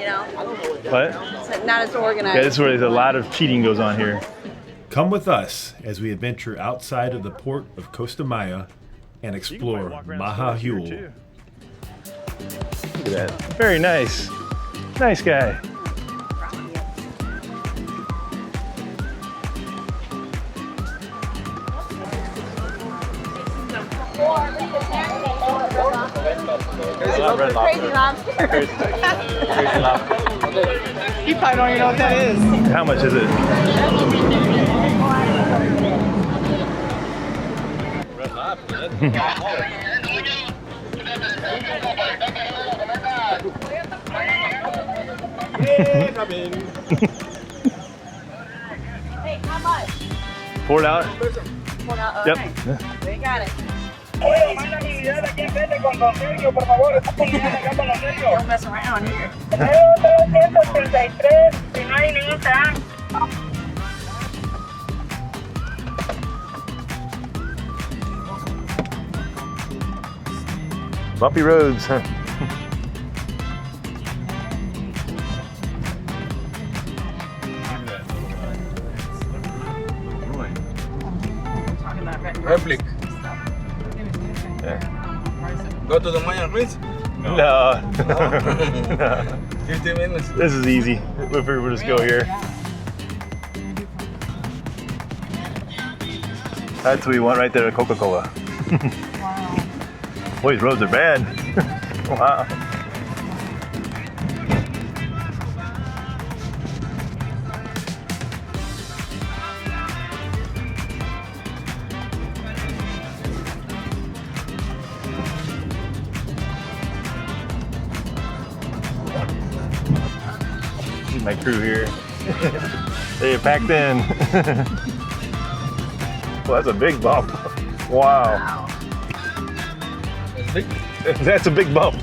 You know? What? It's not as organized. Yeah, this is where a lot of cheating goes on here. Come with us as we adventure outside of the port of Costa Maya and explore Mahahual. Look at that. Very nice. Nice guy. Crazy lobster. Crazy lobster. You probably don't even know what that is. How much is it? Red lobster. Hey, how much? Pour it out. Hold out. Yep. Okay. We got it. Don't mess around here. Bumpy roads, huh? Replic. Yeah. Go to the Mayan ruins? No. No. 15 minutes. This is easy. We'll just go here. That's what we want right there at Coca-Cola. Wow. Boy, these roads are bad. Wow. My crew here. They packed in. Well, that's a big bump. Wow. That's a big bump.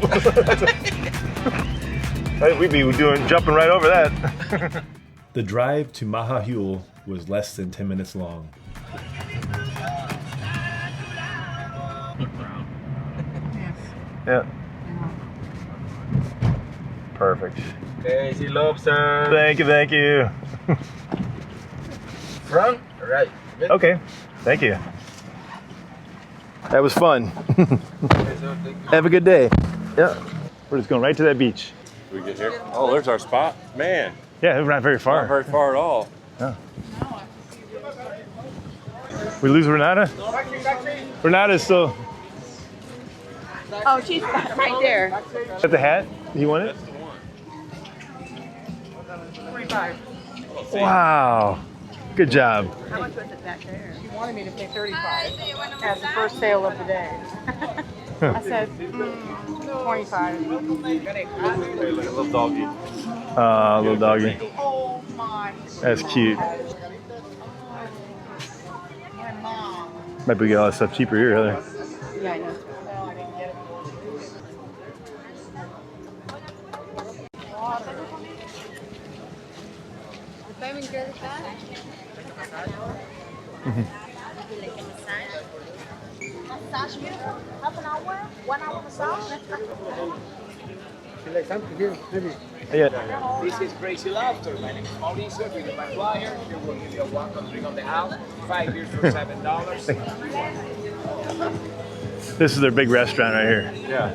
We'd be jumping right over that. The drive to Mahahual was less than 10 minutes long. Yeah. Perfect. Crazy lobster. Thank you, thank you. Front, right. Good. Okay, thank you. That was fun. Have a good day. Yeah. We're just going right to that beach. We get here. Oh, there's our spot. Man, Yeah, we're not very far. not very far at all. No. We lose Renata? Renata's still Oh, she's right there. at the hat. You want it? 25. Wow. Good job. How much was it back there? She wanted me to pay 35 as the first sale of the day. I said 25. Hey, look, a little doggy. Little doggy. Oh my. That's cute. My mom. Might be get all that stuff cheaper here, Heather. Yeah, I know. Well, I didn't get it. Massage, beautiful. Half an hour? 1 hour massage? Yeah. This is Crazy Laughter. My name is Mauricio. This is my flyer. Here will give you a welcome drink on the house. 5 years for $7. This is their big restaurant right here. Yeah.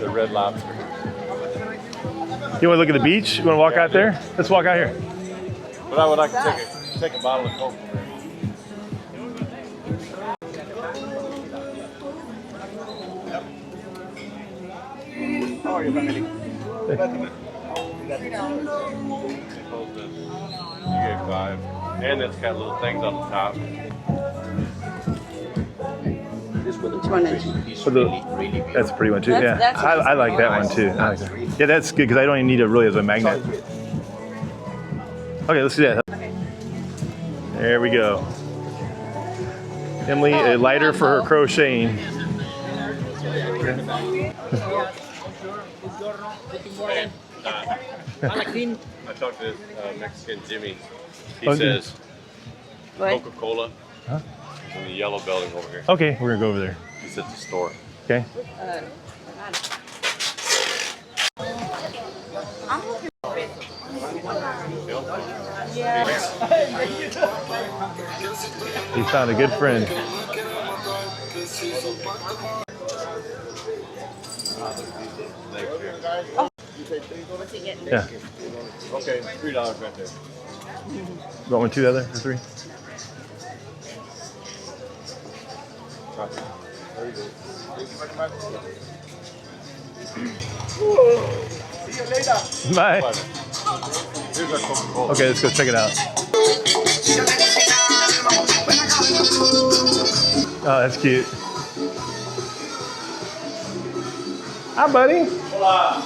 The red lobster. You want to look at the beach? You want to walk out there? Let's walk out here. But I would like to take a bottle of Coke. How are you, family? You get 5. And it's got little things on the top. Which one is For the, that's a pretty one too. Yeah, That's I like that one too. I like that. Yeah, that's good because I don't even need it really as a magnet. Okay, let's do that. There we go. Emily, a lighter for her crocheting. I talked to this Mexican Jimmy. He Oh, says What? Coca-Cola in the yellow building over here. Okay, we're gonna go over there. He's at the store. Okay. He found a good friend. Yeah. Okay, $3 right there. You want one, two other, or three? Very good. See you later. Bye. Here's our Coca-Cola. Okay, let's go check it out. Oh, that's cute. Hi, buddy. Hola.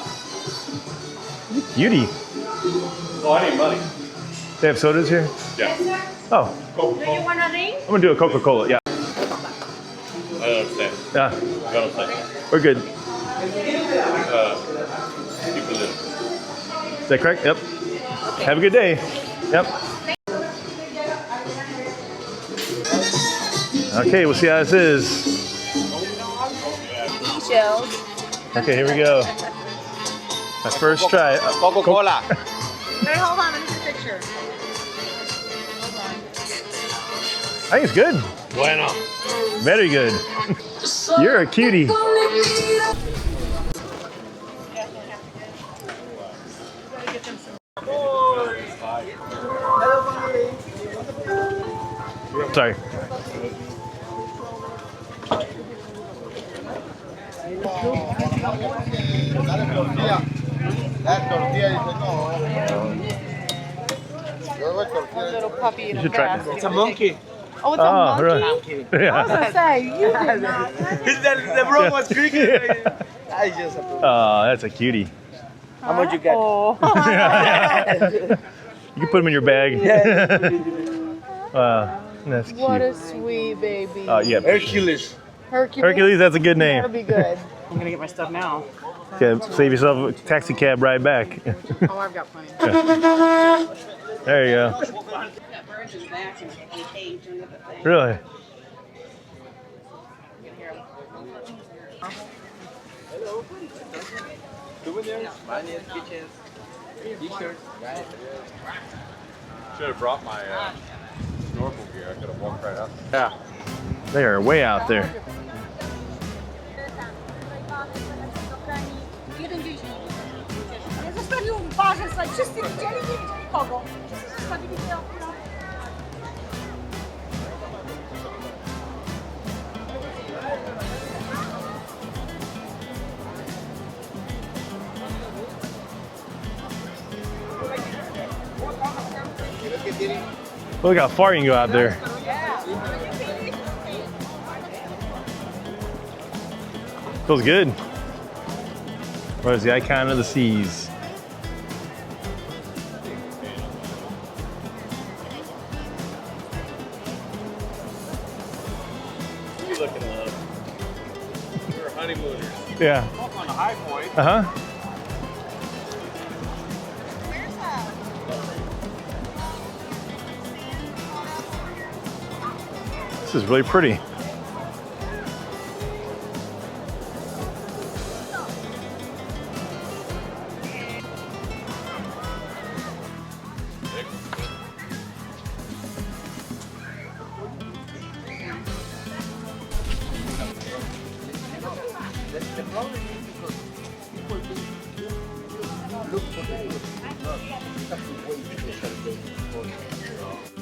Cutie. Oh, I need money. They have sodas here? Yeah. Oh, Coca-Cola. Want a ring? I'm gonna do a Coca-Cola. Yeah. I don't understand. Yeah, I don't understand. we're good. Keep it in. Is that correct? Yep. Have a good day. Yep. Okay, we'll see how this is. Shells. Okay, here we go. My first try. Coca-Cola. Wait, hold on. Let me take a picture. I think it's good. Bueno. Very good. You're a cutie. Sorry. Little puppy in You a should try. basket. It's a monkey. Oh, it's a Oh, monkey? really? I'm kidding. I was Yeah. gonna say, you did not. the bro was drinking. I just Oh, that's a cutie. How much you got? Oh. You can put them in your bag. That's What cute. a sweet baby. Yeah. Hercules. Hercules, that's a good That'll name. be good. I'm gonna get my stuff now. Okay, save yourself a taxi cab ride back. Oh, I've got plenty. There you go. Really? Spanish kitchens, t-shirts, guys. Should have brought my snorkel gear. I could have walked right out. Yeah. They are way out there. Zostawił w barze, słuchaj, wszyscy widzieli, nie widzieli kogo. Wszyscy zostawili się. Look how far you can go out there. Feels good. Where's the icon of the seas? You looking at us? We're honeymooners. Yeah. On the high point. Uh-huh. This is really pretty.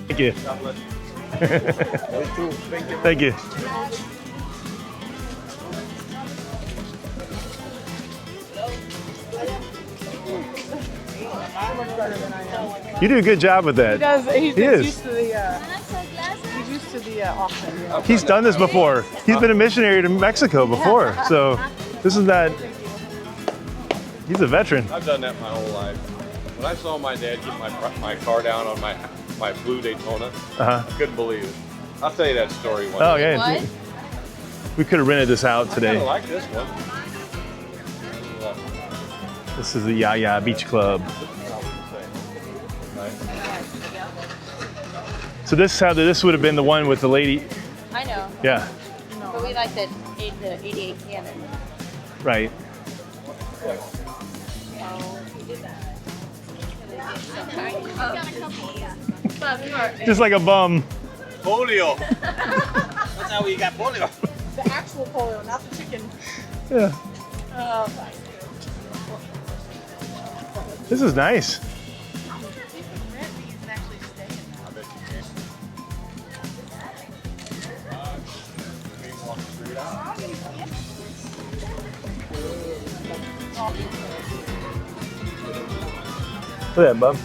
Thank you. Thank you. You do a good job with He that. does. He's He is. used to the. He's used to the auction. Yeah. He's done this before. He's been a missionary to Mexico before, so this is not. He's a veteran. I've done that my whole life. When I saw my dad get my car down on my blue Daytona, Uh-huh. I couldn't believe it. I'll tell you that story one Oh day. yeah. We could have rented this out I today. like this one. This is the Yaya Beach Club. So this would have been the one with the lady. I know, Yeah. but we like the 88 Cannon. Right. Oh, he did that. Got a couple, yeah. Just like a bum. Polio. That's how we got polio. The actual polio, not the chicken. Yeah. Oh, This is nice. Look at that, bub.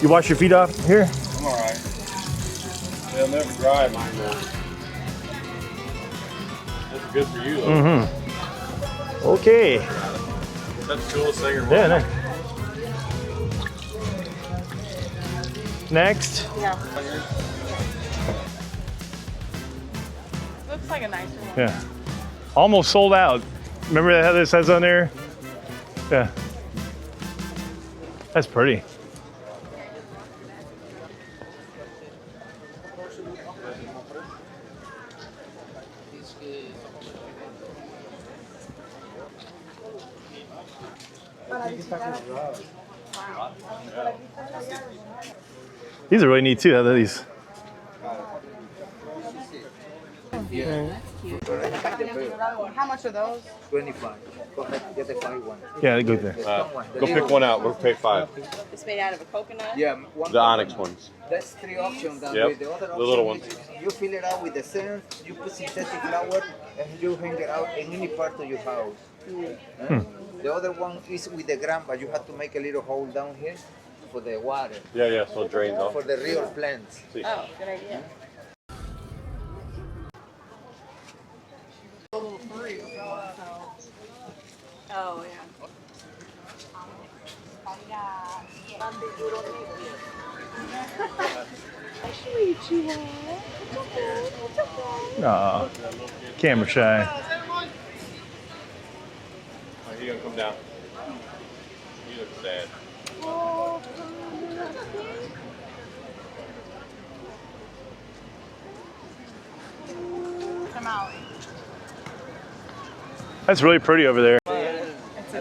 You wash your feet off here? I'm all right. They'll never dry mine now. That's good for you, though. Mm-hmm. Okay. That's the coolest thing. Yeah, next. Yeah. Looks like a nicer one. Yeah. Almost sold out. Remember how this says on there? Yeah. That's pretty. These are really neat too. How are these? How much are those? 25. Go ahead, get the 5 one. Yeah, go there. Go pick one out. We'll pay $5. It's made out of a coconut? Yeah, one. The onyx ones. That's 3 options. That Yep, way. The other the option little is you fill it out with the sand, you put synthetic flower, and you hang it out in any part of your house. The other one is with the ground, but you have to make a little hole down here for the water, Yeah, so it drains off. for the real plants. Oh, good idea. Oh, yeah. Aw, camera shy. He gonna come down. He looks sad. Come out. That's really pretty over there. It's a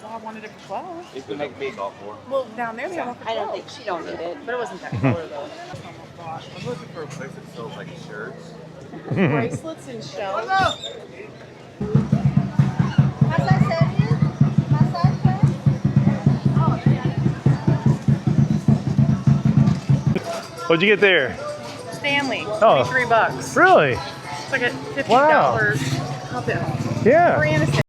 I wanted it for 12. He's gonna make me all for. Well, down there they have one for 12. I don't think she don't need it. But it wasn't that color though. I'm looking for a place that sells like shirts. Bracelets and shells. What'd you get there? Stanley, Oh. $23. Really? It's like a $50 Wow. cup at home. Yeah. Very innocent.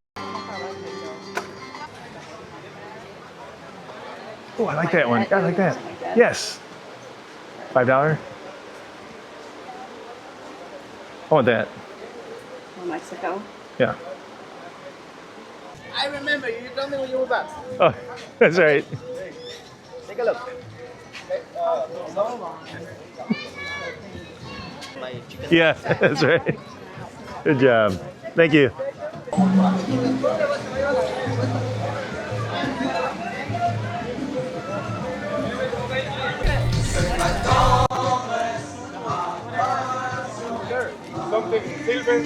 Oh, I like that one. I like that. Yes. $5. I want that. Mexico. Yeah. I remember you told me when you were back. Oh, that's right. Take a look. Yeah, that's right. Good job. Thank you. Something silver.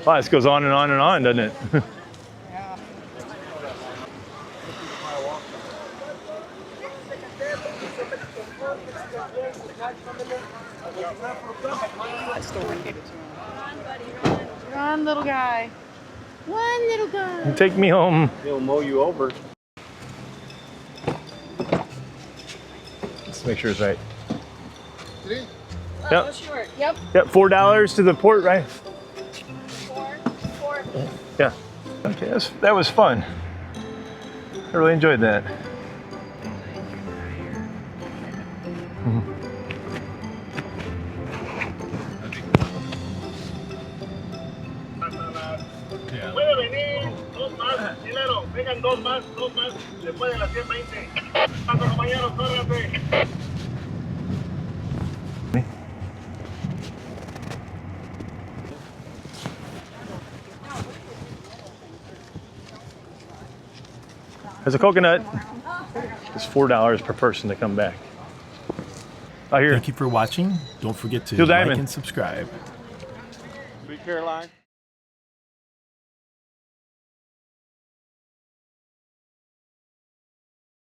Wow, this goes on and on and on, doesn't it? Run, little guy. One little guy. Take me home. He'll mow you over. Let's make sure it's right. Oh, Yep. sure. Yep. Yep. $4 to the port, right? Four. Yeah. Okay, that was fun. I really enjoyed that. Puede venir dos más, dinero, vengan dos más, después de las 10:20. Paso compañeros, córrete. There's a coconut. It's $4 per person to come back. Oh, here. Thank you for watching. Don't forget to Steel like Diamond. and subscribe. Sweet Caroline.